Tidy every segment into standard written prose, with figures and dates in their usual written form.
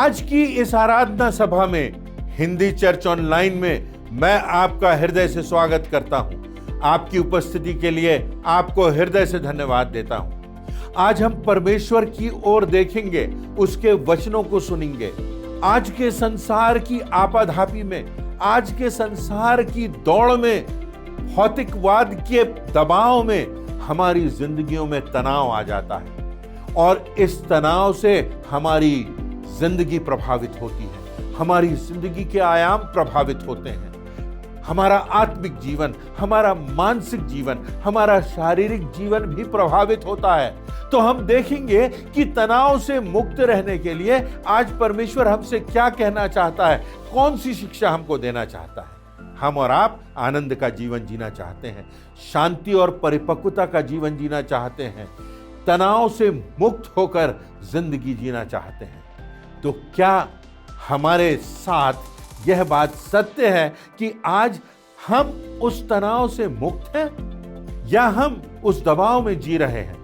आज की इस आराधना सभा में हिंदी चर्च ऑनलाइन में मैं आपका हृदय से स्वागत करता हूं। आपकी उपस्थिति के लिए आपको हृदय से धन्यवाद देता हूं। आज हम परमेश्वर की ओर देखेंगे, उसके वचनों को सुनेंगे। आज के संसार की आपाधापी में, आज के संसार की दौड़ में, भौतिकवाद के दबाव में हमारी जिंदगियों में तनाव आ जाता है और इस तनाव से हमारी जिंदगी प्रभावित होती है, हमारी जिंदगी के आयाम प्रभावित होते हैं। हमारा आत्मिक जीवन, हमारा मानसिक जीवन, हमारा शारीरिक जीवन भी प्रभावित होता है। तो हम देखेंगे कि तनाव से मुक्त रहने के लिए आज परमेश्वर हमसे क्या कहना चाहता है, कौन सी शिक्षा हमको देना चाहता है। हम और आप आनंद का जीवन जीना चाहते हैं, शांति और परिपक्वता का जीवन जीना चाहते हैं, तनाव से मुक्त होकर जिंदगी जीना चाहते हैं। तो क्या हमारे साथ यह बात सत्य है कि आज हम उस तनाव से मुक्त हैं या हम उस दबाव में जी रहे हैं?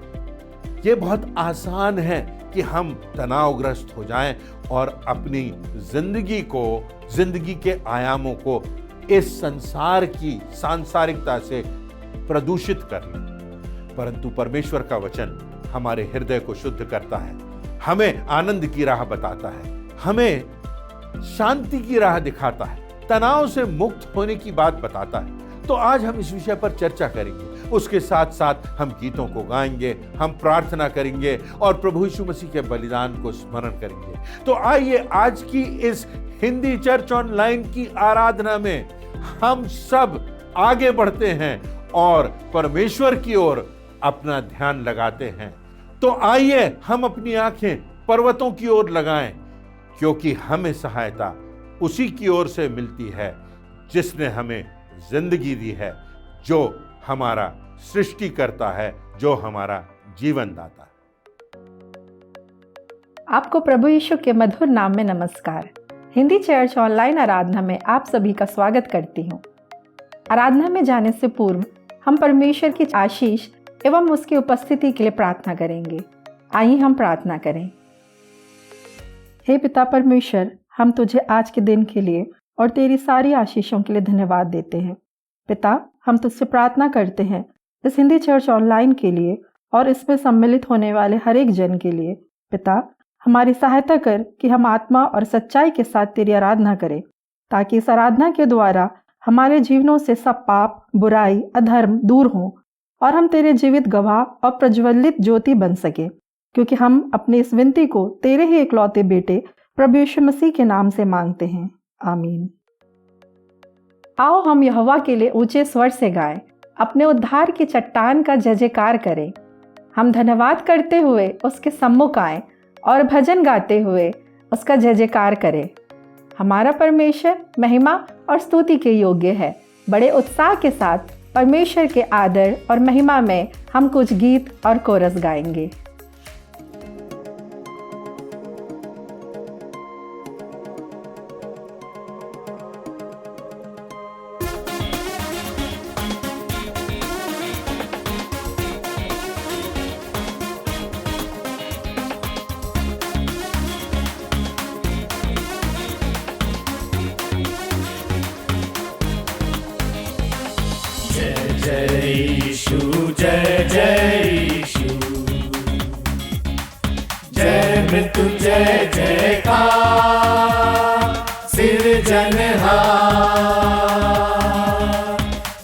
यह बहुत आसान है कि हम तनावग्रस्त हो जाएं और अपनी जिंदगी के आयामों को इस संसार की सांसारिकता से प्रदूषित कर लें। परंतु परमेश्वर का वचन हमारे हृदय को शुद्ध करता है, हमें आनंद की राह बताता है, हमें शांति की राह दिखाता है, तनाव से मुक्त होने की बात बताता है। तो आज हम इस विषय पर चर्चा करेंगे, उसके साथ साथ हम गीतों को गाएंगे, हम प्रार्थना करेंगे और प्रभु यीशु मसीह के बलिदान को स्मरण करेंगे। तो आइए आज की इस हिंदी चर्च ऑनलाइन की आराधना में हम सब आगे बढ़ते हैं और परमेश्वर की ओर अपना ध्यान लगाते हैं। तो आइए हम अपनी आंखें पर्वतों की ओर लगाएं, क्योंकि हमें सहायता उसी की ओर से मिलती है जिसने हमें जिंदगी दी है, जो हमारा सृष्टि करता है, जो हमारा जीवन दाता है। आपको प्रभु यीशु के मधुर नाम में नमस्कार। हिंदी चर्च ऑनलाइन आराधना में आप सभी का स्वागत करती हूँ। आराधना में जाने से पूर्व हम परमेश्वर की आशीष एवं उसकी उपस्थिति के लिए प्रार्थना करेंगे। आइए हम प्रार्थना करें। हे पिता परमेश्वर, हम तुझे आज के दिन के लिए और तेरी सारी आशीषों के लिए धन्यवाद देते हैं। पिता, हम तुझसे प्रार्थना करते हैं इस हिंदी चर्च ऑनलाइन के लिए और इसमें सम्मिलित होने वाले हर एक जन के लिए। पिता, हमारी सहायता कर कि हम आत्मा और सच्चाई के साथ तेरी आराधना करें, ताकि इस आराधना के द्वारा हमारे जीवनों से सब पाप, बुराई, अधर्म दूर हों और हम तेरे जीवित गवाह और प्रज्वलित ज्योति बन सके, क्योंकि हम अपनी इस विनती को तेरे ही इकलौते बेटे प्रभु यीशु मसीह के नाम से मांगते हैं, आमीन। आओ हम यहोवा के लिए ऊंचे स्वर से गाएं, अपने उद्धार की चट्टान का जय जयकार करें। हम धन्यवाद करते हुए उसके सम्मुख आएं और भजन गाते हुए उसका जय जयकार करें। हमारा परमेश्वर महिमा और स्तुति के योग्य है। बड़े उत्साह के साथ परमेश्वर के आदर और महिमा में हम कुछ गीत और कोरस गाएंगे। जय जय यीशु, जय मृत्यु जय जयकार, सिरजनहार,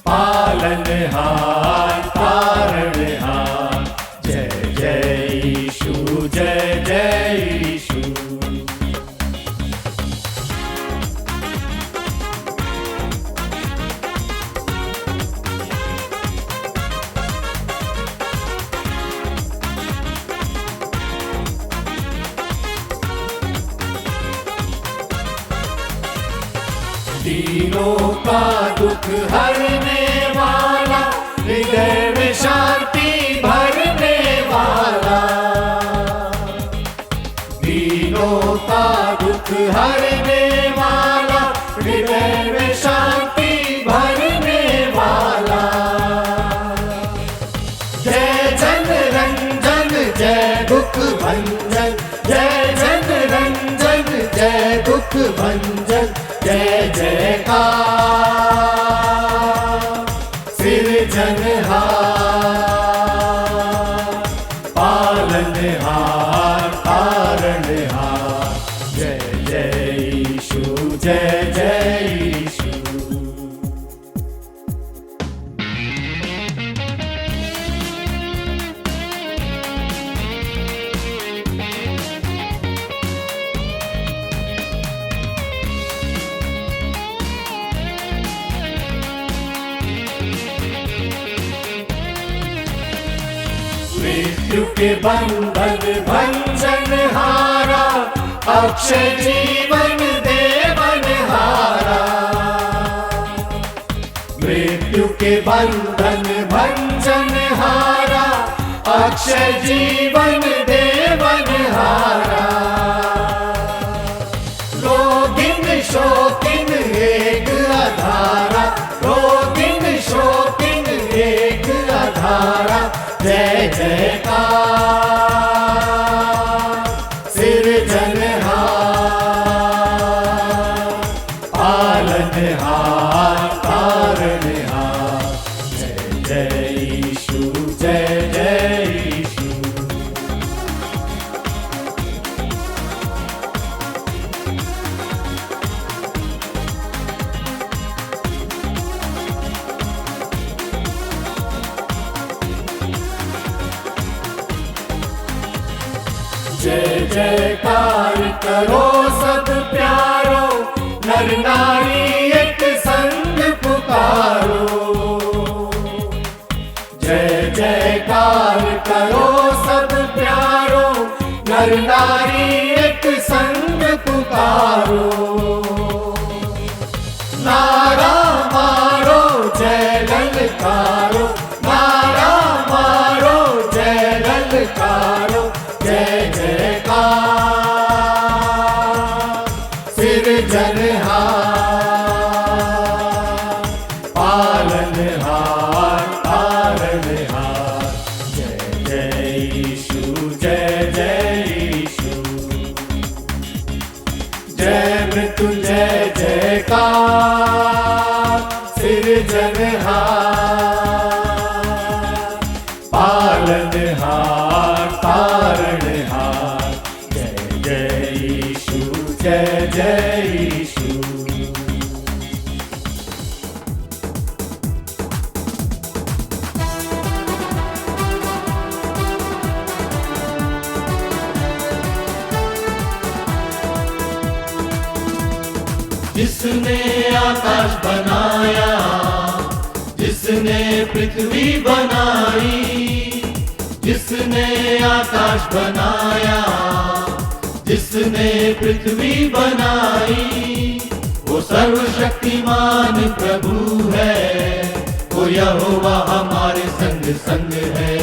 पालनहार, तारणहार, जय जय यीशु, जय जय यीशु। दीनों का दुख हरने वाला, हृदय में शांति भरने वाला। दीनों का दुख हरने वाला, हृदय में शांति भरने वाला। जय जन रंजन जय दुख भंजन, जय जन रंजन मृत्यु के बंधन भंजन हारा, अक्षय जीवन देवन हारा। मृत्यु के बंधन भंजन हारा, अक्षय जीवन देवन हारा। रोगिन शोकिन एक अधारा, रोगिन शोकिन एक अधारा। जय जयकार सिरजनहार, पालनहार तारणहार। जय जय यीशु, जय जय यीशु। जय जयकार करो सब प्यारो, नर नारी एक संग पुकारो। जय जयकार करो सब प्यारो, नर नारी एक संग पुकारो। नारा मारो जय ललकारो, नारा मारो जय ललकारो। जय जयकार सिरजनहार, पालनहार तारणहार। जय जय यीशु, जय जय यीशु। जय मृत्युंजय जयकार सिरजनहार, पालनहार तारणहार। जय जय यीशु, जय जय यीशु। जिसने आकाश बनाया, जिसने पृथ्वी बनाई, जिसने आकाश बनाया, जिसने पृथ्वी बनाई। वो सर्वशक्तिमान प्रभु है, वो यहोवा हमारे संग संग है।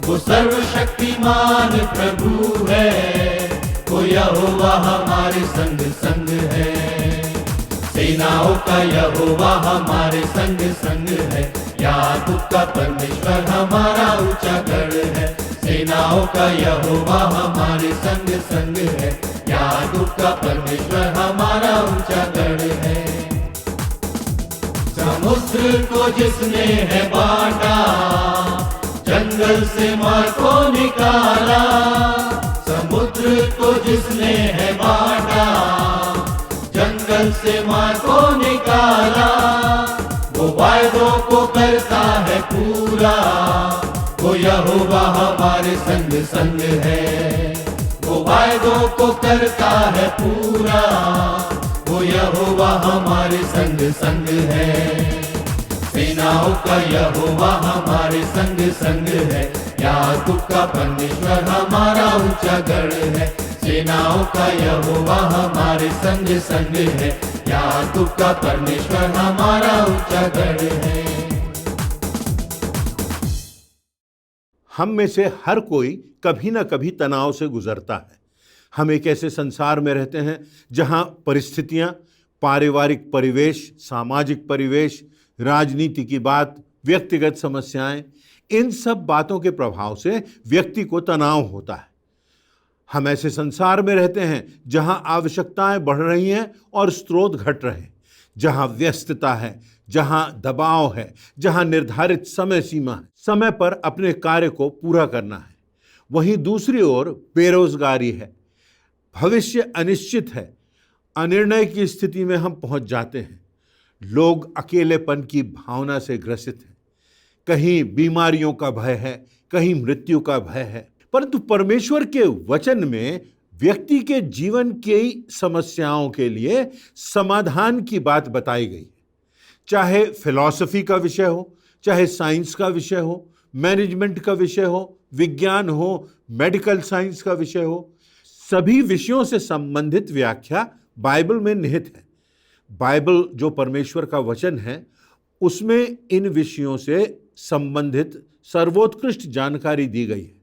वो सर्वशक्तिमान प्रभु है, वो यहोवा हमारे संग संग है। सेनाओं का यहोवा हमारे संग संग है, याकूब का परमेश्वर हमारा ऊंचा गढ़ है। सेनाओं का यहोवा हमारे संग संग है, याकूब का परमेश्वर हमारा ऊंचा गढ़ है। समुद्र को जिसने है बांटा, जंगल से मार को निकाला। समुद्र को जिसने है बांटा, जंगल से मार को निकाला। वो वायदों को करता है पूरा, वो यहोवा हमारे संग संग है। वो वायदों को करता है पूरा, वो यहोवा हमारे संग संग है। सेनाओं का यहोवा हमारे संग संग है, याकूब का परमेश्वर हमारा ऊंचा गढ़ है। सेनाओं का यहोवा हमारे संग संग है, याकूब का परमेश्वर हमारा ऊंचा गढ़ है। हम में से हर कोई कभी ना कभी तनाव से गुजरता है। हम एक ऐसे संसार में रहते हैं जहां परिस्थितियां, पारिवारिक परिवेश, सामाजिक परिवेश, राजनीति की बात, व्यक्तिगत समस्याएं, इन सब बातों के प्रभाव से व्यक्ति को तनाव होता है। हम ऐसे संसार में रहते हैं जहां आवश्यकताएं बढ़ रही हैं और स्रोत घट रहे हैं, जहां व्यस्तता है, जहां दबाव है, जहां निर्धारित समय सीमा है, समय पर अपने कार्य को पूरा करना है। वहीं दूसरी ओर बेरोजगारी है, भविष्य अनिश्चित है, अनिर्णय की स्थिति में हम पहुंच जाते हैं। लोग अकेलेपन की भावना से ग्रसित हैं, कहीं बीमारियों का भय है, कहीं मृत्यु का भय है। परंतु परमेश्वर के वचन में व्यक्ति के जीवन की समस्याओं के लिए समाधान की बात बताई गई है। चाहे फिलॉसफी का विषय हो, चाहे साइंस का विषय हो, मैनेजमेंट का विषय हो, विज्ञान हो, मेडिकल साइंस का विषय हो, सभी विषयों से संबंधित व्याख्या बाइबल में निहित है। बाइबल जो परमेश्वर का वचन है, उसमें इन विषयों से संबंधित सर्वोत्कृष्ट जानकारी दी गई है।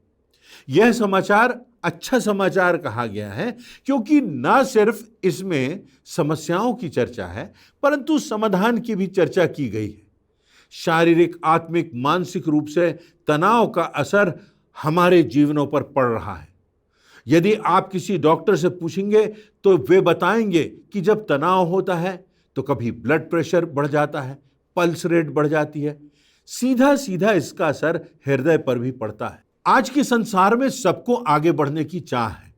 यह समाचार अच्छा समाचार कहा गया है क्योंकि न सिर्फ इसमें समस्याओं की चर्चा है, परंतु समाधान की भी चर्चा की गई है। शारीरिक, आत्मिक, मानसिक रूप से तनाव का असर हमारे जीवनों पर पड़ रहा है। यदि आप किसी डॉक्टर से पूछेंगे तो वे बताएंगे कि जब तनाव होता है तो कभी ब्लड प्रेशर बढ़ जाता है, पल्स रेट बढ़ जाती है, सीधा सीधा इसका असर हृदय पर भी पड़ता है। आज के संसार में सबको आगे बढ़ने की चाह है।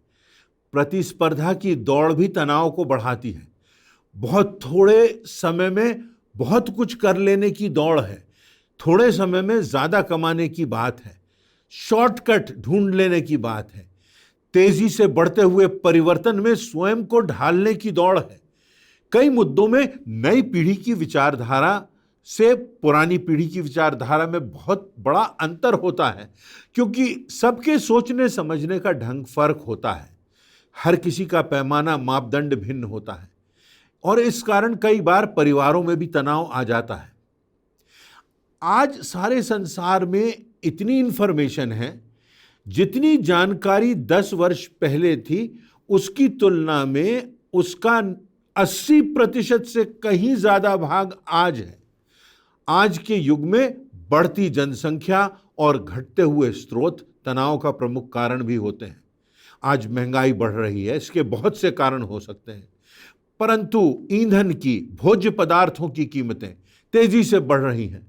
प्रतिस्पर्धा की दौड़ भी तनाव को बढ़ाती है। बहुत थोड़े समय में बहुत कुछ कर लेने की दौड़ है, थोड़े समय में ज्यादा कमाने की बात है, शॉर्टकट ढूंढ लेने की बात है, तेजी से बढ़ते हुए परिवर्तन में स्वयं को ढालने की दौड़ है। कई मुद्दों में नई पीढ़ी की विचारधारा से पुरानी पीढ़ी की विचारधारा में बहुत बड़ा अंतर होता है, क्योंकि सबके सोचने समझने का ढंग फर्क होता है। हर किसी का पैमाना, मापदंड भिन्न होता है और इस कारण कई बार परिवारों में भी तनाव आ जाता है। आज सारे संसार में इतनी इंफॉर्मेशन है, जितनी जानकारी 10 वर्ष पहले थी उसकी तुलना में उसका 80% से कहीं ज्यादा भाग आज है। आज के युग में बढ़ती जनसंख्या और घटते हुए स्रोत तनाव का प्रमुख कारण भी होते हैं। आज महंगाई बढ़ रही है, इसके बहुत से कारण हो सकते हैं, परंतु ईंधन की, भोज्य पदार्थों की कीमतें तेजी से बढ़ रही हैं।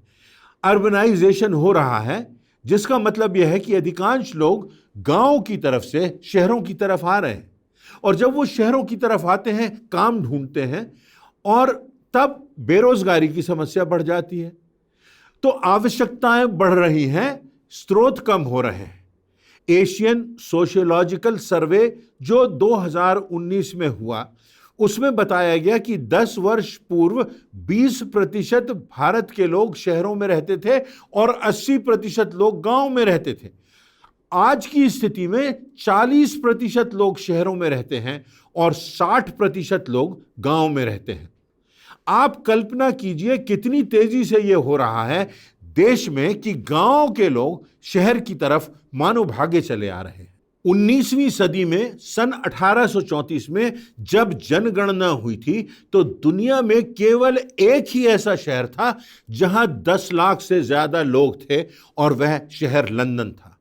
अर्बनाइजेशन हो रहा है, जिसका मतलब यह है कि अधिकांश लोग गांव की तरफ से शहरों की तरफ आ रहे हैं, और जब वो शहरों की तरफ आते हैं, काम ढूंढते हैं, और तब बेरोजगारी की समस्या बढ़ जाती है। तो आवश्यकताएं बढ़ रही हैं, स्रोत कम हो रहे हैं। एशियन सोशियोलॉजिकल सर्वे जो 2019 में हुआ, उसमें बताया गया कि 10 वर्ष पूर्व 20% भारत के लोग शहरों में रहते थे और 80% लोग गांव में रहते थे। आज की स्थिति में 40% लोग शहरों में रहते हैं और 60% लोग गांव में रहते हैं। आप कल्पना कीजिए कितनी तेजी से यह हो रहा है देश में कि गांव के लोग शहर की तरफ मानो भागे चले आ रहे हैं। 19वीं सदी में सन 1834 में जब जनगणना हुई थी, तो दुनिया में केवल एक ही ऐसा शहर था जहां 10 लाख से ज्यादा लोग थे, और वह शहर लंदन था।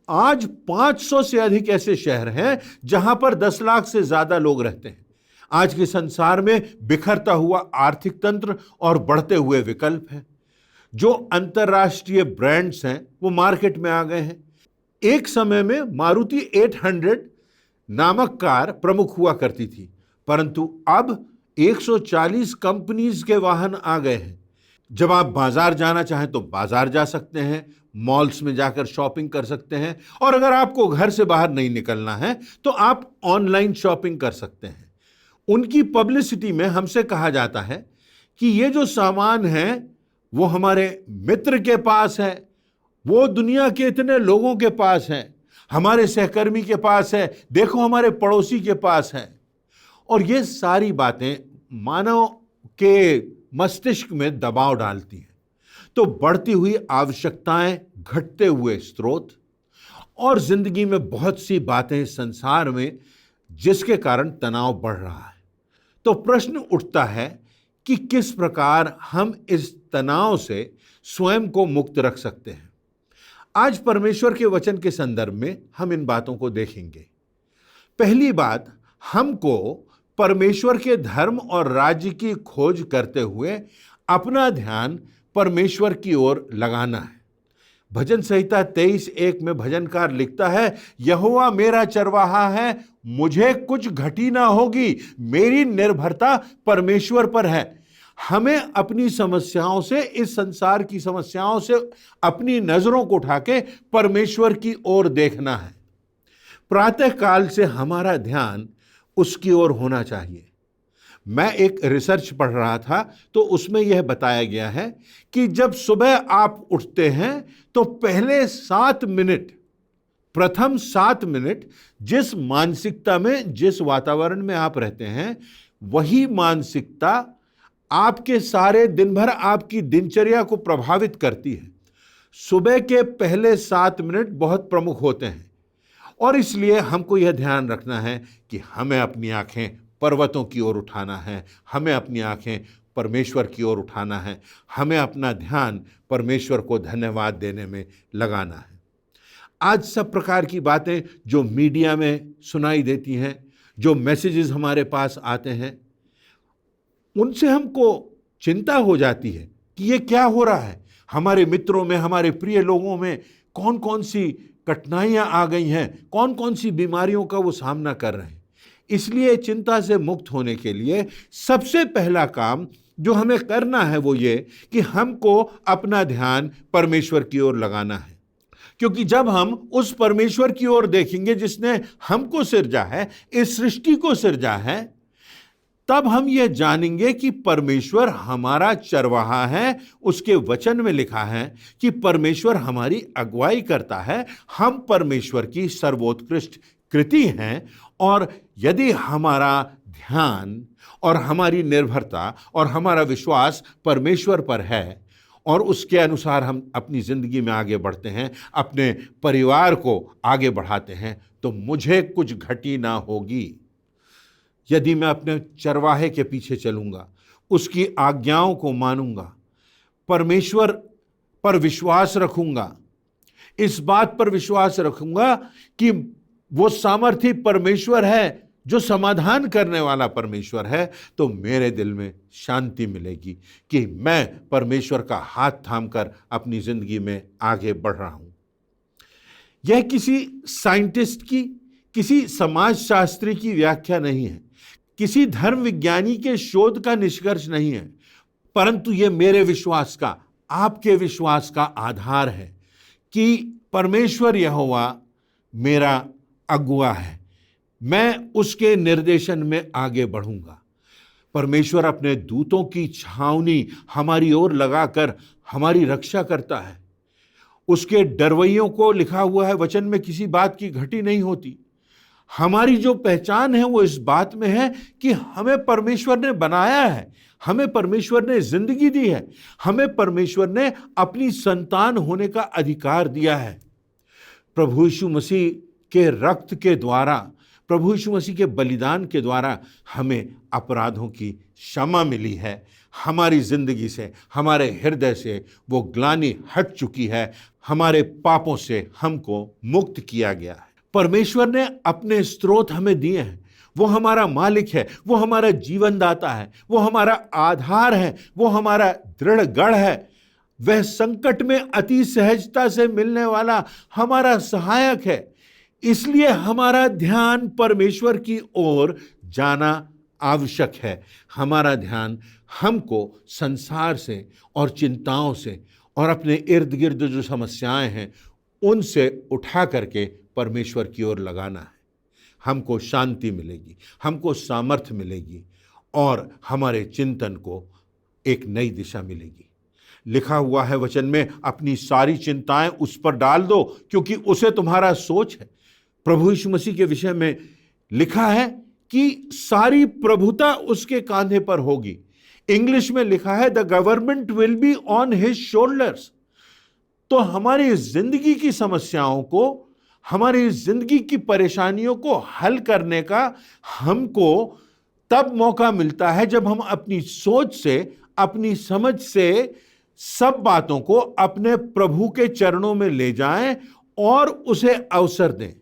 आज 500 से अधिक ऐसे शहर हैं जहां पर 10 लाख से ज्यादा लोग रहते हैं। आज के संसार में बिखरता हुआ आर्थिक तंत्र और बढ़ते हुए विकल्प हैं। जो अंतर्राष्ट्रीय ब्रांड्स हैं वो मार्केट में आ गए हैं। एक समय में मारुति 800 नामक कार प्रमुख हुआ करती थी, परंतु अब 140 कंपनीज के वाहन आ गए हैं। जब आप बाजार जाना चाहें तो बाजार जा सकते हैं, मॉल्स में जाकर शॉपिंग कर सकते हैं, और अगर आपको घर से बाहर नहीं निकलना है तो आप ऑनलाइन शॉपिंग कर सकते हैं। उनकी पब्लिसिटी में हमसे कहा जाता है कि ये जो सामान है वो हमारे मित्र के पास है, वो दुनिया के इतने लोगों के पास है, हमारे सहकर्मी के पास है, देखो हमारे पड़ोसी के पास है। और ये सारी बातें मानव के मस्तिष्क में दबाव डालती हैं। तो बढ़ती हुई आवश्यकताएं, घटते हुए स्रोत, और जिंदगी में बहुत सी बातें संसार में जिसके कारण तनाव बढ़ रहा है। तो प्रश्न उठता है कि किस प्रकार हम इस तनाव से स्वयं को मुक्त रख सकते हैं। आज परमेश्वर के वचन के संदर्भ में हम इन बातों को देखेंगे। पहली बात, हमको परमेश्वर के धर्म और राज्य की खोज करते हुए अपना ध्यान परमेश्वर की ओर लगाना है। भजन संहिता 23:1 में भजनकार लिखता है, यहोवा मेरा चरवाहा है, मुझे कुछ घटी ना होगी, मेरी निर्भरता परमेश्वर पर है। हमें अपनी समस्याओं से, इस संसार की समस्याओं से अपनी नजरों को उठा के परमेश्वर की ओर देखना है। प्रातः काल से हमारा ध्यान उसकी ओर होना चाहिए। मैं एक रिसर्च पढ़ रहा था तो उसमें यह बताया गया है कि जब सुबह आप उठते हैं तो पहले 7 मिनट, प्रथम 7 मिनट जिस मानसिकता में, जिस वातावरण में आप रहते हैं, वही मानसिकता आपके सारे दिन भर आपकी दिनचर्या को प्रभावित करती है। सुबह के पहले 7 मिनट बहुत प्रमुख होते हैं और इसलिए हमको यह ध्यान रखना है कि हमें अपनी आंखें पर्वतों की ओर उठाना है, हमें अपनी आंखें परमेश्वर की ओर उठाना है, हमें अपना ध्यान परमेश्वर को धन्यवाद देने में लगाना है। आज सब प्रकार की बातें जो मीडिया में सुनाई देती हैं, जो मैसेजेस हमारे पास आते हैं, उनसे हमको चिंता हो जाती है कि ये क्या हो रहा है, हमारे मित्रों में, हमारे प्रिय लोगों में कौन कौन सी कठिनाइयां आ गई हैं, कौन कौन सी बीमारियों का वो सामना कर रहे हैं। इसलिए चिंता से मुक्त होने के लिए सबसे पहला काम जो हमें करना है वो ये कि हमको अपना ध्यान परमेश्वर की ओर लगाना है, क्योंकि जब हम उस परमेश्वर की ओर देखेंगे जिसने हमको सिरजा है, इस सृष्टि को सिरजा है, तब हम ये जानेंगे कि परमेश्वर हमारा चरवाहा है। उसके वचन में लिखा है कि परमेश्वर हमारी अगुवाई करता है, हम परमेश्वर की सर्वोत्कृष्ट कृति हैं। और यदि हमारा ध्यान और हमारी निर्भरता और हमारा विश्वास परमेश्वर पर है और उसके अनुसार हम अपनी जिंदगी में आगे बढ़ते हैं, अपने परिवार को आगे बढ़ाते हैं, तो मुझे कुछ घटी ना होगी। यदि मैं अपने चरवाहे के पीछे चलूंगा, उसकी आज्ञाओं को मानूंगा, परमेश्वर पर विश्वास रखूंगा, इस बात पर विश्वास रखूंगा कि वो सामर्थी परमेश्वर है जो समाधान करने वाला परमेश्वर है, तो मेरे दिल में शांति मिलेगी कि मैं परमेश्वर का हाथ थामकर अपनी जिंदगी में आगे बढ़ रहा हूं। यह किसी साइंटिस्ट की, किसी समाजशास्त्री की व्याख्या नहीं है, किसी धर्म विज्ञानी के शोध का निष्कर्ष नहीं है, परंतु यह मेरे विश्वास का, आपके विश्वास का आधार है कि परमेश्वर यहोवा मेरा अगुवा है, मैं उसके निर्देशन में आगे बढ़ूंगा। परमेश्वर अपने दूतों की छावनी हमारी ओर लगाकर हमारी रक्षा करता है। उसके डरवैयों को, लिखा हुआ है वचन में, किसी बात की घटी नहीं होती। हमारी जो पहचान है वो इस बात में है कि हमें परमेश्वर ने बनाया है, हमें परमेश्वर ने जिंदगी दी है, हमें परमेश्वर ने अपनी संतान होने का अधिकार दिया है। प्रभु यीशु मसीह के रक्त के द्वारा, प्रभु यीशु मसीह के बलिदान के द्वारा हमें अपराधों की क्षमा मिली है। हमारी जिंदगी से, हमारे हृदय से वो ग्लानि हट चुकी है, हमारे पापों से हमको मुक्त किया गया है। परमेश्वर ने अपने स्रोत हमें दिए हैं, वो हमारा मालिक है, वो हमारा जीवन दाता है, वो हमारा आधार है, वो हमारा दृढ़ गढ़ है, वह संकट में अति सहजता से मिलने वाला हमारा सहायक है। इसलिए हमारा ध्यान परमेश्वर की ओर जाना आवश्यक है। हमारा ध्यान हमको संसार से और चिंताओं से और अपने इर्द गिर्द जो समस्याएं हैं उनसे उठा करके परमेश्वर की ओर लगाना है। हमको शांति मिलेगी, हमको सामर्थ्य मिलेगी और हमारे चिंतन को एक नई दिशा मिलेगी। लिखा हुआ है वचन में, अपनी सारी चिंताएं उस पर डाल दो क्योंकि उसे तुम्हारा सोच है। प्रभु यीशु मसीह के विषय में लिखा है कि सारी प्रभुता उसके कांधे पर होगी। इंग्लिश में लिखा है, the government will be on his shoulders. तो हमारी जिंदगी की समस्याओं को, हमारी जिंदगी की परेशानियों को हल करने का हमको तब मौका मिलता है जब हम अपनी सोच से, अपनी समझ से सब बातों को अपने प्रभु के चरणों में ले जाएं और उसे अवसर दें।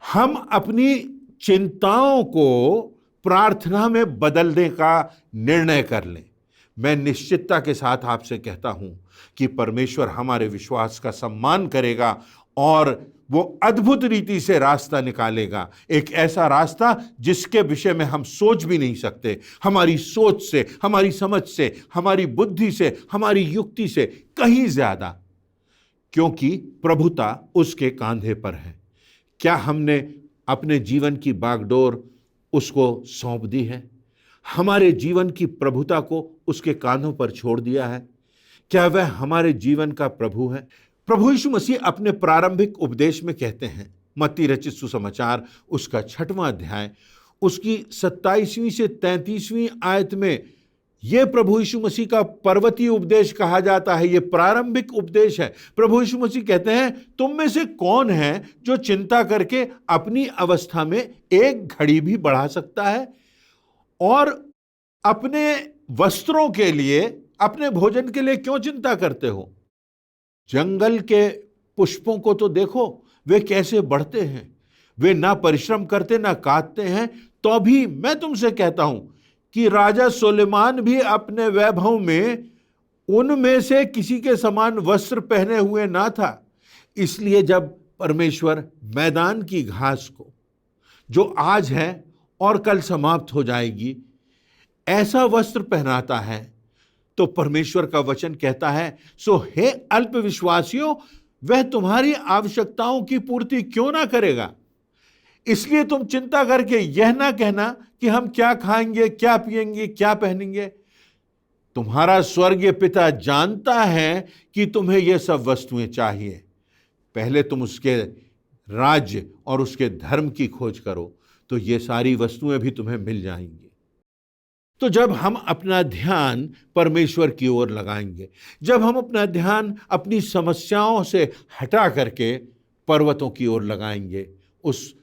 हम अपनी चिंताओं को प्रार्थना में बदलने का निर्णय कर लें। मैं निश्चितता के साथ आपसे कहता हूं कि परमेश्वर हमारे विश्वास का सम्मान करेगा और वो अद्भुत रीति से रास्ता निकालेगा, एक ऐसा रास्ता जिसके विषय में हम सोच भी नहीं सकते। हमारी सोच से, हमारी समझ से, हमारी बुद्धि से, हमारी युक्ति से कहीं ज्यादा, क्योंकि प्रभुता उसके कांधे पर है। क्या हमने अपने जीवन की बागडोर उसको सौंप दी है? हमारे जीवन की प्रभुता को उसके कांधों पर छोड़ दिया है? क्या वह हमारे जीवन का प्रभु है? प्रभु यीशु मसीह अपने प्रारंभिक उपदेश में कहते हैं, मत्ती रचित सुसमाचार उसका 6वां अध्याय उसकी 27वीं से 33वीं आयत में यह प्रभु यीशु मसीह का पर्वतीय उपदेश कहा जाता है। यह प्रारंभिक उपदेश है। प्रभु यीशु मसीह कहते हैं, तुम में से कौन है जो चिंता करके अपनी अवस्था में एक घड़ी भी बढ़ा सकता है? और अपने वस्त्रों के लिए, अपने भोजन के लिए क्यों चिंता करते हो? जंगल के पुष्पों को तो देखो, वे कैसे बढ़ते हैं। वे ना परिश्रम करते ना काटते हैं, तो भी मैं तुमसे कहता हूं कि राजा सुलेमान भी अपने वैभव में उनमें से किसी के समान वस्त्र पहने हुए ना था। इसलिए जब परमेश्वर मैदान की घास को, जो आज है और कल समाप्त हो जाएगी, ऐसा वस्त्र पहनाता है, तो परमेश्वर का वचन कहता है, सो हे अल्पविश्वासियों, वह तुम्हारी आवश्यकताओं की पूर्ति क्यों ना करेगा? इसलिए तुम चिंता करके यह ना कहना कि हम क्या खाएंगे, क्या पिएंगे, क्या पहनेंगे। तुम्हारा स्वर्गीय पिता जानता है कि तुम्हें यह सब वस्तुएं चाहिए। पहले तुम उसके राज्य और उसके धर्म की खोज करो, तो ये सारी वस्तुएं भी तुम्हें मिल जाएंगी। तो जब हम अपना ध्यान परमेश्वर की ओर लगाएंगे, जब हम अपना ध्यान अपनी समस्याओं से हटा करके पर्वतों की ओर लगाएंगे, उस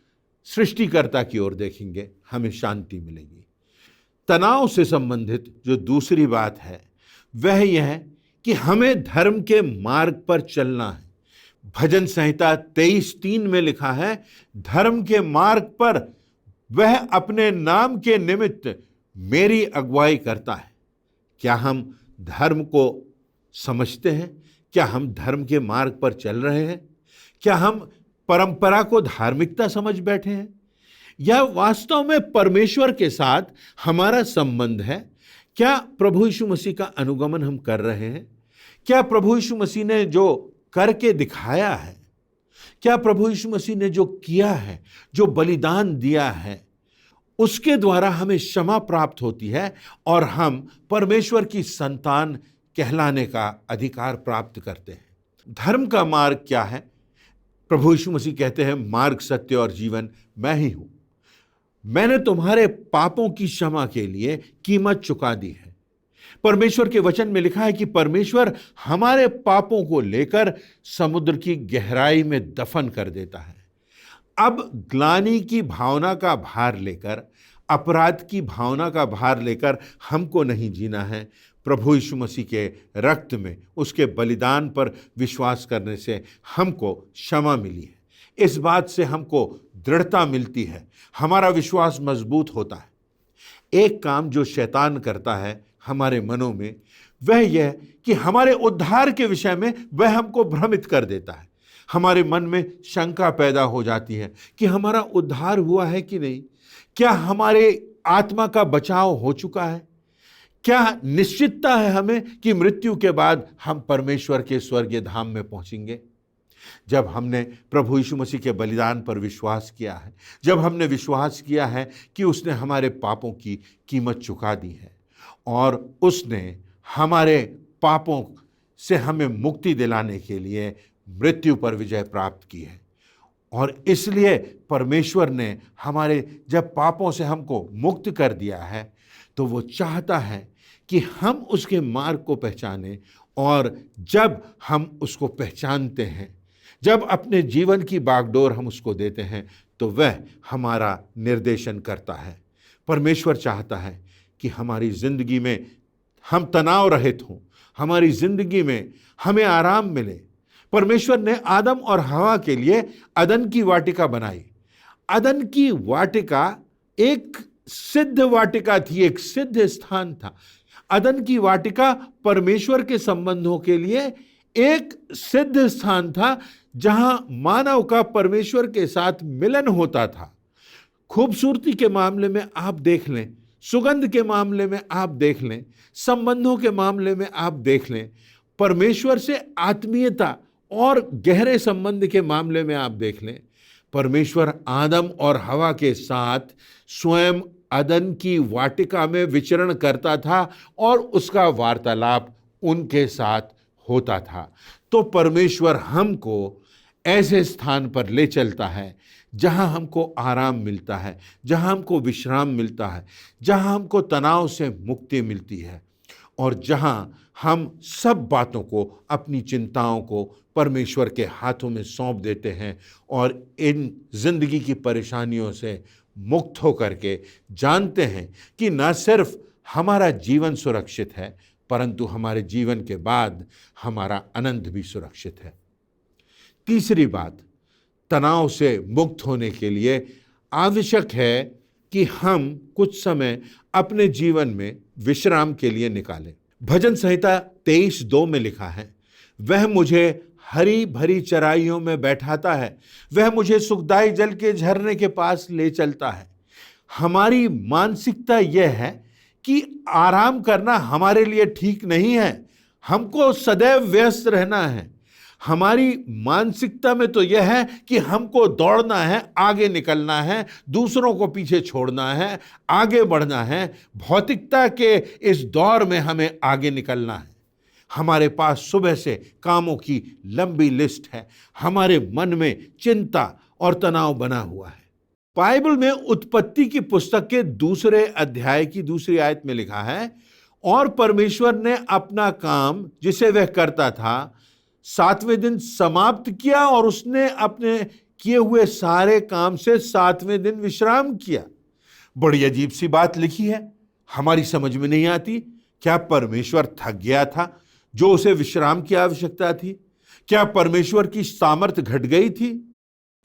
सृष्टिकर्ता की ओर देखेंगे, हमें शांति मिलेगी। तनाव से संबंधित जो दूसरी बात है वह यह है कि हमें धर्म के मार्ग पर चलना है। भजन संहिता 23:3 में लिखा है, धर्म के मार्ग पर वह अपने नाम के निमित्त मेरी अगुवाई करता है। क्या हम धर्म को समझते हैं? क्या हम धर्म के मार्ग पर चल रहे हैं? क्या हम परंपरा को धार्मिकता समझ बैठे हैं, या वास्तव में परमेश्वर के साथ हमारा संबंध है? क्या प्रभु यीशु मसीह का अनुगमन हम कर रहे हैं? क्या प्रभु यीशु मसीह ने जो करके दिखाया है, क्या प्रभु यीशु मसीह ने जो किया है, जो बलिदान दिया है, उसके द्वारा हमें क्षमा प्राप्त होती है और हम परमेश्वर की संतान कहलाने का अधिकार प्राप्त करते हैं। धर्म का मार्ग क्या है? प्रभु यीशु मसीह कहते हैं, मार्ग, सत्य और जीवन मैं ही हूं। मैंने तुम्हारे पापों की क्षमा के लिए कीमत चुका दी है। परमेश्वर के वचन में लिखा है कि परमेश्वर हमारे पापों को लेकर समुद्र की गहराई में दफन कर देता है। अब ग्लानि की भावना का भार लेकर, अपराध की भावना का भार लेकर हमको नहीं जीना है। प्रभु यीशु मसीह के रक्त में, उसके बलिदान पर विश्वास करने से हमको क्षमा मिली है। इस बात से हमको दृढ़ता मिलती है, हमारा विश्वास मजबूत होता है। एक काम जो शैतान करता है हमारे मनों में, वह यह कि हमारे उद्धार के विषय में वह हमको भ्रमित कर देता है। हमारे मन में शंका पैदा हो जाती है कि हमारा उद्धार हुआ है कि नहीं, क्या हमारे आत्मा का बचाव हो चुका है, क्या निश्चितता है हमें कि मृत्यु के बाद हम परमेश्वर के स्वर्गीय धाम में पहुंचेंगे। जब हमने प्रभु यीशु मसीह के बलिदान पर विश्वास किया है, जब हमने विश्वास किया है कि उसने हमारे पापों की कीमत चुका दी है और उसने हमारे पापों से हमें मुक्ति दिलाने के लिए मृत्यु पर विजय प्राप्त की है, और इसलिए परमेश्वर ने हमारे जब पापों से हमको मुक्त कर दिया है, तो वो चाहता है कि हम उसके मार्ग को पहचानें। और जब हम उसको पहचानते हैं, जब अपने जीवन की बागडोर हम उसको देते हैं, तो वह हमारा निर्देशन करता है। परमेश्वर चाहता है कि हमारी ज़िंदगी में हम तनाव रहित हों, हमारी ज़िंदगी में हमें आराम मिले। परमेश्वर ने आदम और हवा के लिए अदन की वाटिका बनाई। अदन की वाटिका एक सिद्ध वाटिका थी, एक सिद्ध स्थान था। अदन की वाटिका परमेश्वर के संबंधों के लिए एक सिद्ध स्थान था, जहां मानव का परमेश्वर के साथ मिलन होता था। खूबसूरती के मामले में आप देख लें, सुगंध के मामले में आप देख लें, संबंधों के मामले में आप देख लें, परमेश्वर से आत्मीयता और गहरे संबंध के मामले में आप देख लें, परमेश्वर आदम और हवा के साथ स्वयं अदन की वाटिका में विचरण करता था और उसका वार्तालाप उनके साथ होता था। तो परमेश्वर हमको ऐसे स्थान पर ले चलता है जहां हमको आराम मिलता है, जहां हमको विश्राम मिलता है, जहां हमको तनाव से मुक्ति मिलती है और जहां हम सब बातों को, अपनी चिंताओं को परमेश्वर के हाथों में सौंप देते हैं और इन जिंदगी की परेशानियों से मुक्त होकर के जानते हैं कि न सिर्फ हमारा जीवन सुरक्षित है, परंतु हमारे जीवन के बाद हमारा आनंद भी सुरक्षित है। तीसरी बात, तनाव से मुक्त होने के लिए आवश्यक है कि हम कुछ समय अपने जीवन में विश्राम के लिए निकालें। भजन संहिता 23:2 में लिखा है, वह मुझे हरी भरी चराइयों में बैठाता है, वह मुझे सुखदाई जल के झरने के पास ले चलता है। हमारी मानसिकता यह है कि आराम करना हमारे लिए ठीक नहीं है, हमको सदैव व्यस्त रहना है। हमारी मानसिकता में तो यह है कि हमको दौड़ना है, आगे निकलना है, दूसरों को पीछे छोड़ना है, आगे बढ़ना है। भौतिकता के इस दौर में हमें आगे निकलना है। हमारे पास सुबह से कामों की लंबी लिस्ट है, हमारे मन में चिंता और तनाव बना हुआ है। बाइबल में उत्पत्ति की पुस्तक के 2 अध्याय की 2 आयत में लिखा है, और परमेश्वर ने अपना काम जिसे वह करता था 7वें दिन समाप्त किया और उसने अपने किए हुए सारे काम से 7वें दिन विश्राम किया। बड़ी अजीब सी बात लिखी है, हमारी समझ में नहीं आती। क्या परमेश्वर थक गया था जो उसे विश्राम की आवश्यकता थी? क्या परमेश्वर की सामर्थ्य घट गई थी?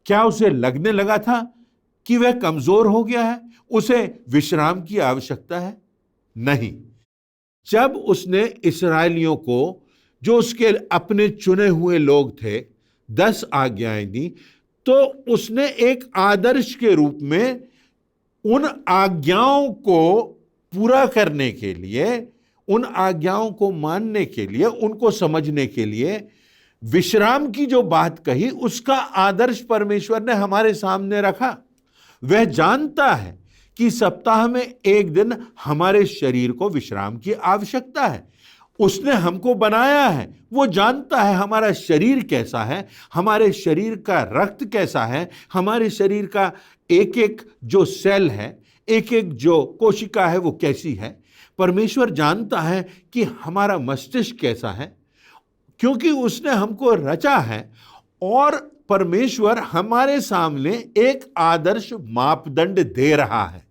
क्या उसे लगने लगा था कि वह कमजोर हो गया है, उसे विश्राम की आवश्यकता है? नहीं। जब उसने इस्राएलियों को, जो उसके अपने चुने हुए लोग थे, 10 आज्ञाएं दी, तो उसने एक आदर्श के रूप में उन आज्ञाओं को पूरा करने के लिए, उन आज्ञाओं को मानने के लिए, उनको समझने के लिए विश्राम की जो बात कही, उसका आदर्श परमेश्वर ने हमारे सामने रखा। वह जानता है कि सप्ताह में एक दिन हमारे शरीर को विश्राम की आवश्यकता है। उसने हमको बनाया है, वो जानता है हमारा शरीर कैसा है, हमारे शरीर का रक्त कैसा है, हमारे शरीर का एक एक जो सेल है, एक एक जो कोशिका है वो कैसी है। परमेश्वर जानता है कि हमारा मस्तिष्क कैसा है, क्योंकि उसने हमको रचा है। और परमेश्वर हमारे सामने एक आदर्श मापदंड दे रहा है।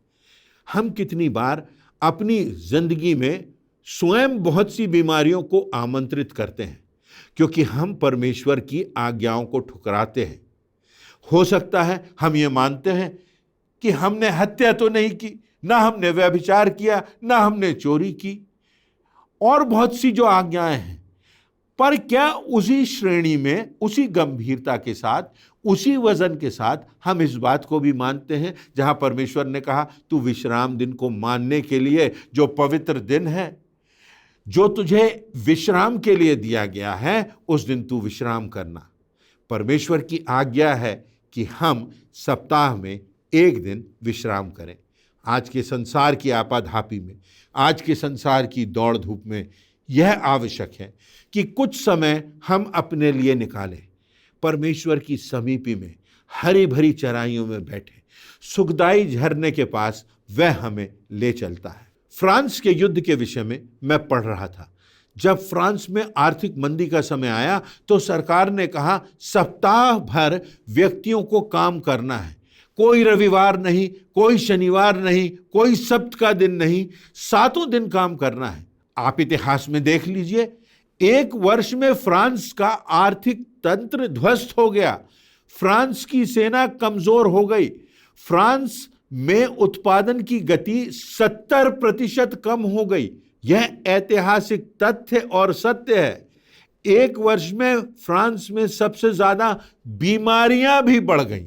हम कितनी बार अपनी जिंदगी में स्वयं बहुत सी बीमारियों को आमंत्रित करते हैं, क्योंकि हम परमेश्वर की आज्ञाओं को ठुकराते हैं। हो सकता है हम ये मानते हैं कि हमने हत्या तो नहीं की, ना हमने व्यभिचार किया, ना हमने चोरी की, और बहुत सी जो आज्ञाएं हैं। पर क्या उसी श्रेणी में, उसी गंभीरता के साथ, उसी वजन के साथ हम इस बात को भी मानते हैं जहां परमेश्वर ने कहा, तू विश्राम दिन को मानने के लिए, जो पवित्र दिन है, जो तुझे विश्राम के लिए दिया गया है, उस दिन तू विश्राम करना। परमेश्वर की आज्ञा है कि हम सप्ताह में एक दिन विश्राम करें। आज के संसार की आपाधापी में, आज के संसार की दौड़ धूप में यह आवश्यक है कि कुछ समय हम अपने लिए निकालें, परमेश्वर की समीपी में हरी भरी चराइयों में बैठे, सुखदाई झरने के पास वह हमें ले चलता है। फ्रांस के युद्ध के विषय में मैं पढ़ रहा था। जब फ्रांस में आर्थिक मंदी का समय आया तो सरकार ने कहा, सप्ताह भर व्यक्तियों को काम करना है, कोई रविवार नहीं, कोई शनिवार नहीं, कोई सब्त का दिन नहीं, 7 दिन काम करना है। आप इतिहास में देख लीजिए, 1 वर्ष में फ्रांस का आर्थिक तंत्र ध्वस्त हो गया, फ्रांस की सेना कमजोर हो गई, फ्रांस में उत्पादन की गति 70% कम हो गई। यह ऐतिहासिक तथ्य और सत्य है। 1 वर्ष में फ्रांस में सबसे ज्यादा बीमारियां भी बढ़ गईं।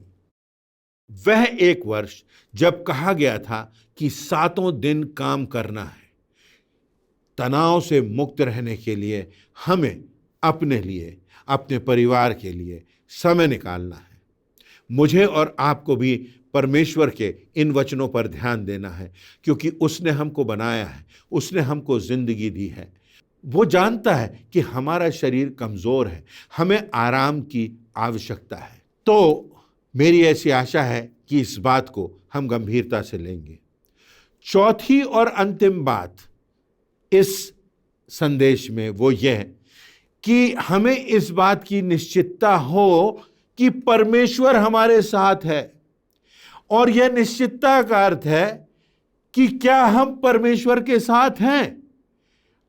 वह 1 वर्ष जब कहा गया था कि 7 दिन काम करना है। तनाव से मुक्त रहने के लिए हमें अपने लिए, अपने परिवार के लिए समय निकालना है। मुझे और आपको भी परमेश्वर के इन वचनों पर ध्यान देना है, क्योंकि उसने हमको बनाया है, उसने हमको जिंदगी दी है। वो जानता है कि हमारा शरीर कमज़ोर है, हमें आराम की आवश्यकता है। तो मेरी ऐसी आशा है कि इस बात को हम गंभीरता से लेंगे। चौथी और अंतिम बात इस संदेश में वो यह कि हमें इस बात की निश्चितता हो कि परमेश्वर हमारे साथ है। और यह निश्चितता का अर्थ है कि क्या हम परमेश्वर के साथ हैं।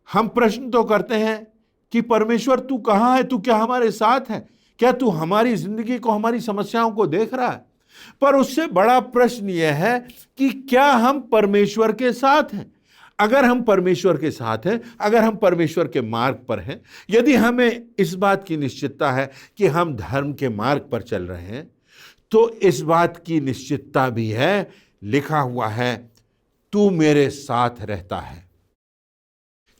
हम प्रश्न तो करते हैं कि परमेश्वर तू कहाँ है, तू क्या हमारे साथ है, क्या तू हमारी जिंदगी को, हमारी समस्याओं को देख रहा है। पर उससे बड़ा प्रश्न यह है कि क्या हम परमेश्वर के साथ हैं। अगर हम परमेश्वर के साथ हैं, अगर हम परमेश्वर के मार्ग पर हैं, यदि हमें इस बात की निश्चितता है कि हम धर्म के मार्ग पर चल रहे हैं, तो इस बात की निश्चितता भी है, लिखा हुआ है, तू मेरे साथ रहता है।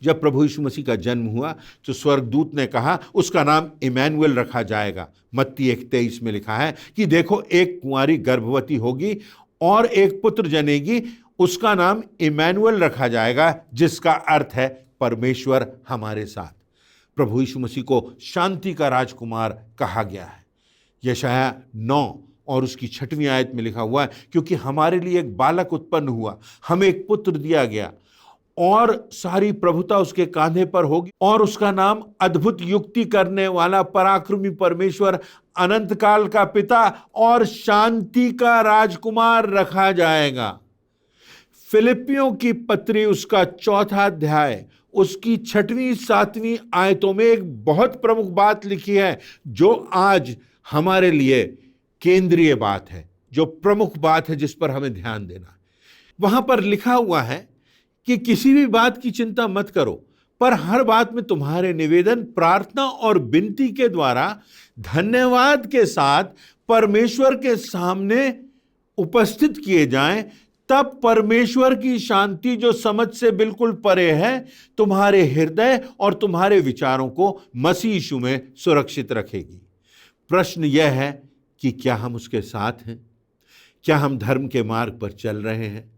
जब प्रभु यीशु मसीह का जन्म हुआ तो स्वर्गदूत ने कहा उसका नाम इमैनुएल रखा जाएगा। मत्ती 1:23 में लिखा है कि देखो, एक कुंवारी गर्भवती होगी और एक पुत्र जनेगी, उसका नाम इमैनुएल रखा जाएगा, जिसका अर्थ है परमेश्वर हमारे साथ। प्रभु यीशु मसीह को शांति का राजकुमार कहा गया है। यशायाह 9 और उसकी 6वीं आयत में लिखा हुआ है, क्योंकि हमारे लिए एक बालक उत्पन्न हुआ, हमें एक पुत्र दिया गया और सारी प्रभुता उसके कांधे पर होगी और उसका नाम अद्भुत युक्ति करने वाला, पराक्रमी परमेश्वर, अनंत काल का पिता और शांति का राजकुमार रखा जाएगा। फिलिपियों की पत्री उसका 4था अध्याय, उसकी 6वीं 7वीं आयतों में एक बहुत प्रमुख बात लिखी है, जो आज हमारे लिए केंद्रीय बात है, जो प्रमुख बात है, जिस पर हमें ध्यान देना है। वहां पर लिखा हुआ है कि किसी भी बात की चिंता मत करो, पर हर बात में तुम्हारे निवेदन, प्रार्थना और विनती के द्वारा धन्यवाद के साथ परमेश्वर के सामने उपस्थित किए जाएं। तब परमेश्वर की शांति, जो समझ से बिल्कुल परे है, तुम्हारे हृदय और तुम्हारे विचारों को मसीह यीशु में सुरक्षित रखेगी। प्रश्न यह है कि क्या हम उसके साथ हैं? क्या हम धर्म के मार्ग पर चल रहे हैं?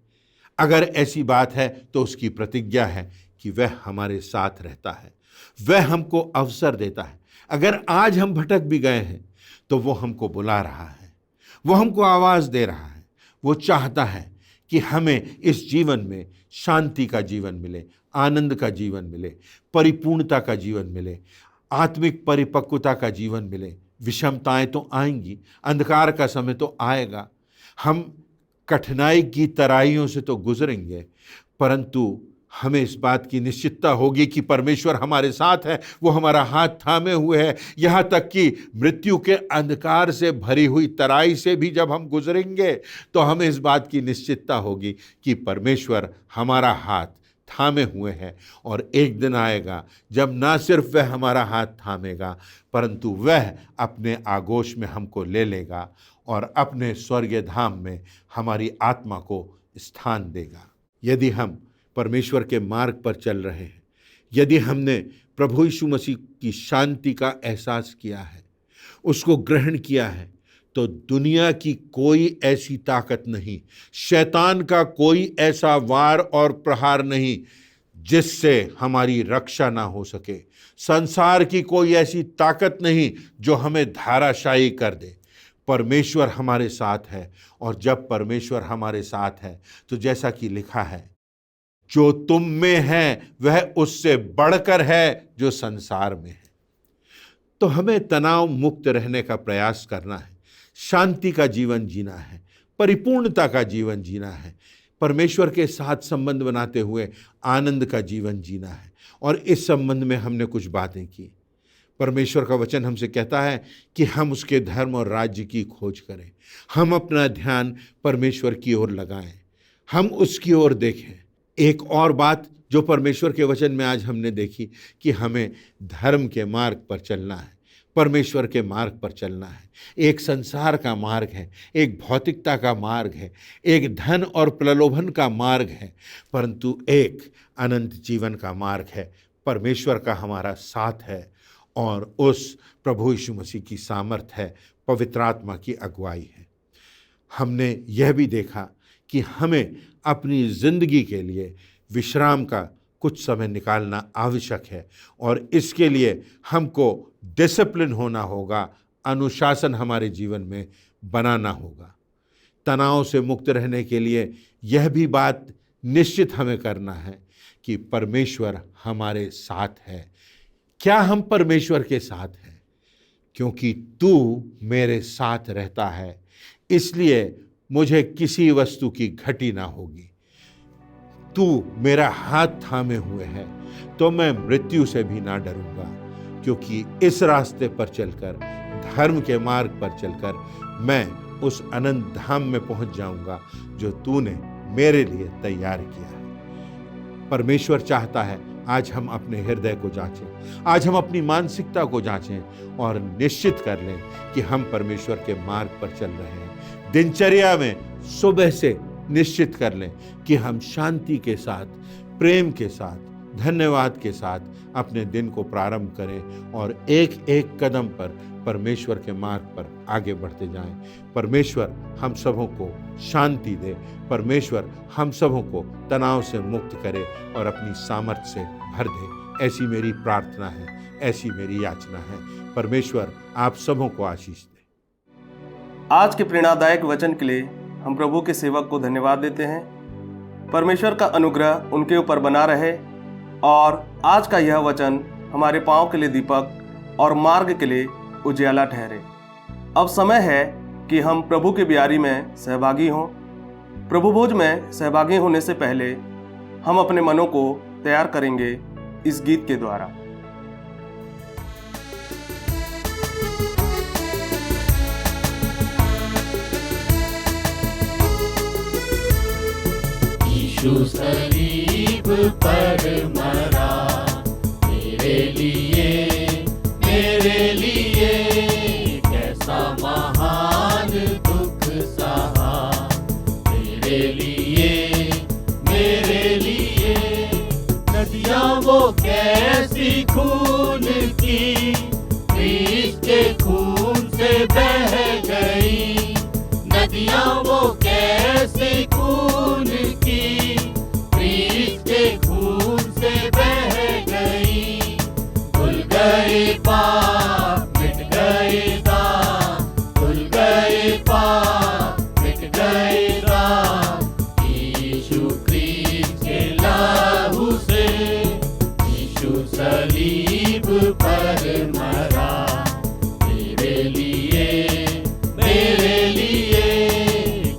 अगर ऐसी बात है तो उसकी प्रतिज्ञा है कि वह हमारे साथ रहता है, वह हमको अवसर देता है। अगर आज हम भटक भी गए हैं तो वो हमको बुला रहा है, वो हमको आवाज़ दे रहा है। वो चाहता है कि हमें इस जीवन में शांति का जीवन मिले, आनंद का जीवन मिले, परिपूर्णता का जीवन मिले, आत्मिक परिपक्वता का जीवन मिले। विषमताएं तो आएंगी, अंधकार का समय तो आएगा, हम कठिनाई की तराइयों से तो गुजरेंगे, परंतु हमें इस बात की निश्चितता होगी कि परमेश्वर हमारे साथ है, वो हमारा हाथ थामे हुए है। यहाँ तक कि मृत्यु के अंधकार से भरी हुई तराई से भी जब हम गुजरेंगे तो हमें इस बात की निश्चितता होगी कि परमेश्वर हमारा हाथ थामे हुए हैं। और एक दिन आएगा जब ना सिर्फ वह हमारा हाथ थामेगा, परंतु वह अपने आगोश में हमको ले लेगा और अपने स्वर्गीय धाम में हमारी आत्मा को स्थान देगा। यदि हम परमेश्वर के मार्ग पर चल रहे हैं, यदि हमने प्रभु यीशु मसीह की शांति का एहसास किया है, उसको ग्रहण किया है, तो दुनिया की कोई ऐसी ताकत नहीं, शैतान का कोई ऐसा वार और प्रहार नहीं जिससे हमारी रक्षा ना हो सके। संसार की कोई ऐसी ताकत नहीं जो हमें धाराशायी कर दे। परमेश्वर हमारे साथ है, और जब परमेश्वर हमारे साथ है तो जैसा कि लिखा है, जो तुम में है वह उससे बढ़कर है जो संसार में है। तो हमें तनाव मुक्त रहने का प्रयास करना है, शांति का जीवन जीना है, परिपूर्णता का जीवन जीना है, परमेश्वर के साथ संबंध बनाते हुए आनंद का जीवन जीना है। और इस संबंध में हमने कुछ बातें की। परमेश्वर का वचन हमसे कहता है कि हम उसके धर्म और राज्य की खोज करें, हम अपना ध्यान परमेश्वर की ओर लगाएं, हम उसकी ओर देखें। एक और बात जो परमेश्वर के वचन में आज हमने देखी कि हमें धर्म के मार्ग पर चलना है, परमेश्वर के मार्ग पर चलना है। एक संसार का मार्ग है, एक भौतिकता का मार्ग है, एक धन और प्रलोभन का मार्ग है, परंतु एक अनंत जीवन का मार्ग है। परमेश्वर का हमारा साथ है और उस प्रभु यीशु मसीह की सामर्थ है, पवित्र आत्मा की अगुवाई है। हमने यह भी देखा कि हमें अपनी ज़िंदगी के लिए विश्राम का कुछ समय निकालना आवश्यक है और इसके लिए हमको डिसिप्लिन होना होगा, अनुशासन हमारे जीवन में बनाना होगा। तनाव से मुक्त रहने के लिए यह भी बात निश्चित हमें करना है कि परमेश्वर हमारे साथ है। क्या हम परमेश्वर के साथ हैं? क्योंकि तू मेरे साथ रहता है, इसलिए मुझे किसी वस्तु की घटी ना होगी। तू मेरा हाथ थामे हुए है, तो मैं मृत्यु से भी ना डरूंगा, क्योंकि इस रास्ते पर चलकर, धर्म के मार्ग पर चलकर मैं उस अनंत धाम में पहुंच जाऊंगा जो तूने मेरे लिए तैयार किया है। परमेश्वर चाहता है आज हम अपने हृदय को जांचें, आज हम अपनी मानसिकता को जांचें और निश्चित कर लें कि हम परमेश्वर के मार्ग पर चल रहे हैं। दिनचर्या में सुबह से निश्चित कर लें कि हम शांति के साथ, प्रेम के साथ, धन्यवाद के साथ अपने दिन को प्रारंभ करें और एक एक कदम पर परमेश्वर के मार्ग पर आगे बढ़ते जाएं। परमेश्वर हम सबों को शांति दे, परमेश्वर हम सबों को तनाव से मुक्त करे और अपनी सामर्थ्य से भर दे। ऐसी मेरी प्रार्थना है, ऐसी मेरी याचना है। परमेश्वर आप सबों को आशीष दे। आज के प्रेरणादायक वचन के लिए हम प्रभु के सेवक को धन्यवाद देते हैं। परमेश्वर का अनुग्रह उनके ऊपर बना रहे और आज का यह वचन हमारे पांव के लिए दीपक और मार्ग के लिए उजियाला ठहरे। अब समय है कि हम प्रभु के ब्यारी में सहभागी हों। प्रभु भोज में सहभागी होने से पहले हम अपने मनों को तैयार करेंगे इस गीत के द्वारा। यीशु सलीब पर मरा मेरे लिए कैसा महान दुख सहा मेरे लिए नदियाँ वो कैसी खून की क्रीस्त के खून से बह गई। नदियाँ वो कैसी खून की क्रीस्त के खून से बह गई। धुल गए पाप मिट गए दाग, धुल गए पाप मिट गए दाग। यीशु क्रीस्त के लहू से, यीशु सलीब पर मरा मेरे लिए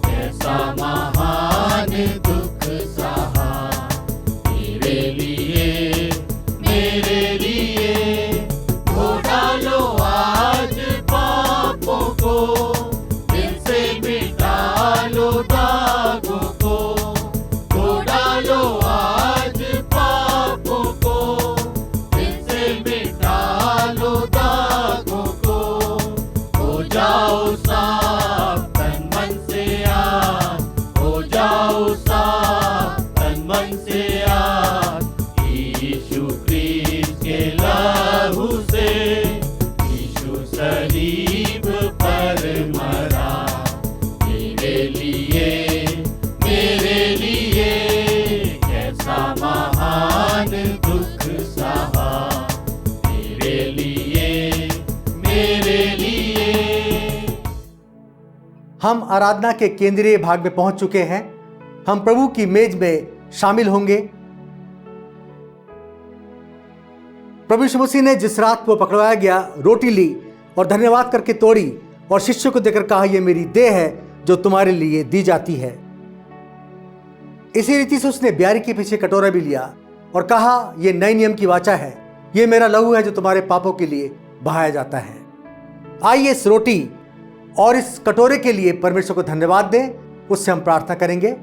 कैसा महान दुख सहा मेरे लिए। धो डालो आज पापों को, दिल से मिटा लो दागों को। धो डालो आज पापों को, दिल से मिटा लो दागों को। हो जाओ साफ तन मन से आज, हो जाओ साफ तन मन से आज। यीशु क्रीस्त के लहू से, यीशु सलीब पर मरा मेरे लिए कैसा महान दुख सहा मेरे लिए। हम आराधना के केंद्रीय भाग में पहुंच चुके हैं। हम प्रभु की मेज में शामिल होंगे। प्रभु यीशु मसीह ने जिस रात को पकड़वाया गया रोटी ली और धन्यवाद करके तोड़ी और शिष्यों को देकर कहा, यह मेरी देह है जो तुम्हारे लिए दी जाती है। इसी रीति से उसने ब्यारी के पीछे कटोरा भी लिया और कहा, यह नए नियम की वाचा है, यह मेरा लहू है जो तुम्हारे पापों के लिए बहाया जाता है। आइए इस रोटी और इस कटोरे के लिए परमेश्वर को धन्यवाद दें। उससे हम प्रार्थना करेंगे।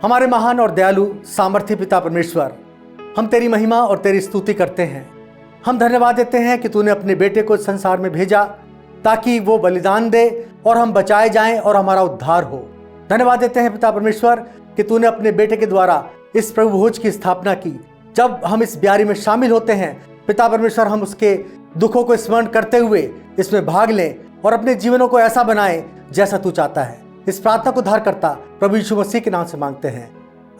हमारे महान और दयालु सामर्थ्य पिता परमेश्वर, हम तेरी महिमा और तेरी स्तुति करते हैं। हम धन्यवाद देते हैं कि तूने अपने बेटे को संसार में भेजा ताकि वो बलिदान दे और हम बचाए जाएं और हमारा उद्धार हो। धन्यवाद देते हैं पिता परमेश्वर कि तूने अपने बेटे के द्वारा इस प्रभु भोज की स्थापना की। जब हम इस ब्यारी में शामिल होते हैं पिता परमेश्वर, हम उसके दुखों को स्मरण करते हुए इसमें भाग लें और अपने जीवनों को ऐसा बनाए जैसा तू चाहता है। इस प्रार्थना को उद्धारकर्ता प्रभु यीशु मसीह के नाम से मांगते हैं,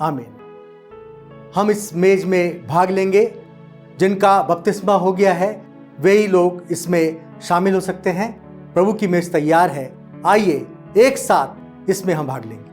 आमीन। हम इस मेज में भाग लेंगे। जिनका बपतिस्मा हो गया है वे ही लोग इसमें शामिल हो सकते हैं। प्रभु की मेज तैयार है, आइए एक साथ इसमें हम भाग लेंगे।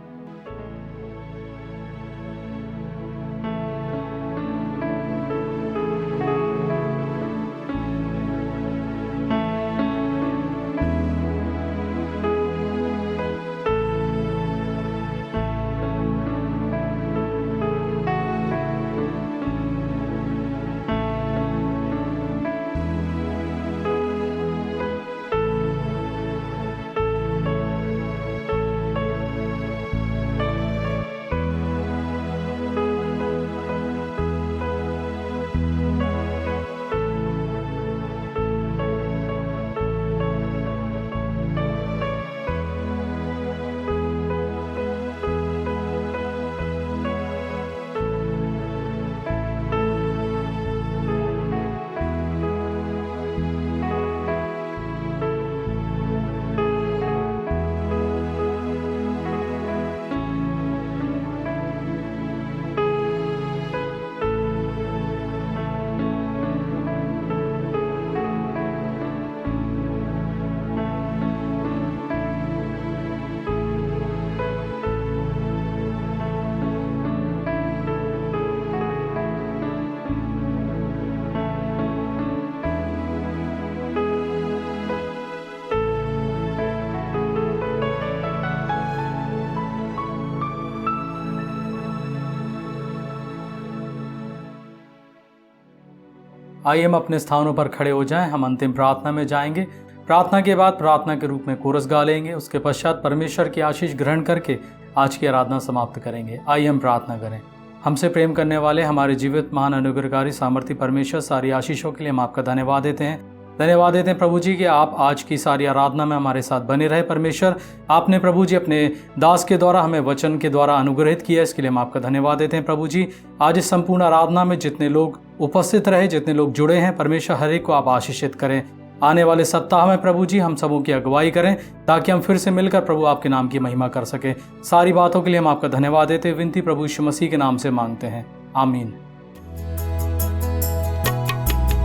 आइए हम अपने स्थानों पर खड़े हो जाएं। हम अंतिम प्रार्थना में जाएंगे। प्रार्थना के बाद प्रार्थना के रूप में कोरस गा लेंगे। उसके पश्चात परमेश्वर की आशीष ग्रहण करके आज की आराधना समाप्त करेंगे। आइए हम प्रार्थना करें। हमसे प्रेम करने वाले हमारे जीवित महान अनुग्रहकारी सामर्थी परमेश्वर, सारी आशीषों के लिए हम आपका धन्यवाद देते हैं। धन्यवाद देते हैं प्रभु जी कि आप आज की सारी आराधना में हमारे साथ बने रहे। परमेश्वर, आपने प्रभु जी अपने दास के द्वारा हमें वचन के द्वारा अनुग्रहित किया, इसके लिए हम आपका धन्यवाद देते हैं। प्रभु जी, आज इस संपूर्ण आराधना में जितने लोग उपस्थित रहे, जितने लोग जुड़े हैं, परमेश्वर हर एक को आप आशीषित करें। आने वाले सप्ताह में प्रभु जी हम सबों की अगुवाई करें, ताकि हम फिर से मिलकर प्रभु आपके नाम की महिमा कर सकें। सारी बातों के लिए हम आपका धन्यवाद देते हैं। विनती प्रभु यीशु मसीह के नाम से मांगते हैं, आमीन।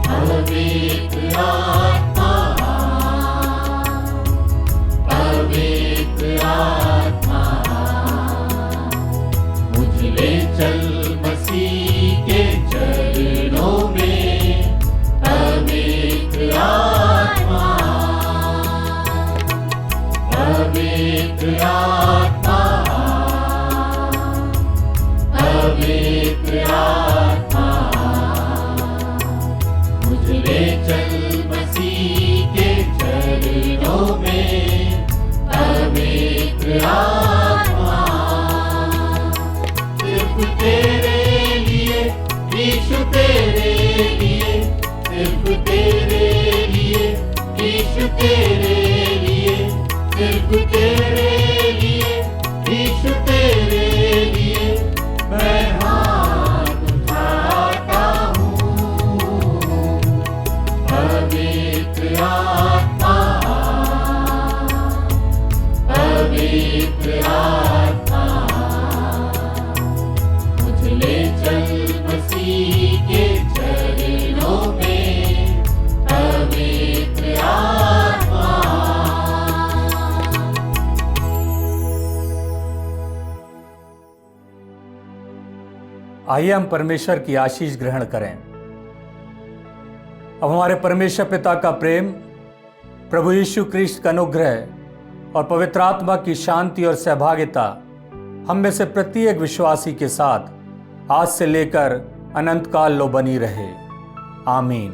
पवित्र आत्मा, पवित्र आत्मा, मुझ ले चल मसीह के चरणों में। पवित्र आत्मा, पवित्र आत्मा, पवित्र आत्मा, ले चल मसीह के चरणों में। पवित्र आत्मा, सिर्फ तेरे लिए यीशु, तेरे लिए, सिर्फ तेरे लिए यीशु, तेरे लिए, सिर्फ तेरे लिए यीशु, तेरे लिए मैं हाथ उठाता हूँ। पवित्र आत्मा, पवित्र आत्मा, मुझ ले चल मसीह के चरणों में। पवित्र आत्मा। आइए हम परमेश्वर की आशीष ग्रहण करें। अब हमारे परमेश्वर पिता का प्रेम, प्रभु यीशु क्रिस्ट का अनुग्रह और पवित्र आत्मा की शांति और सहभागिता हम में से प्रत्येक विश्वासी के साथ आज से लेकर अनंत काल लो बनी रहे, आमीन।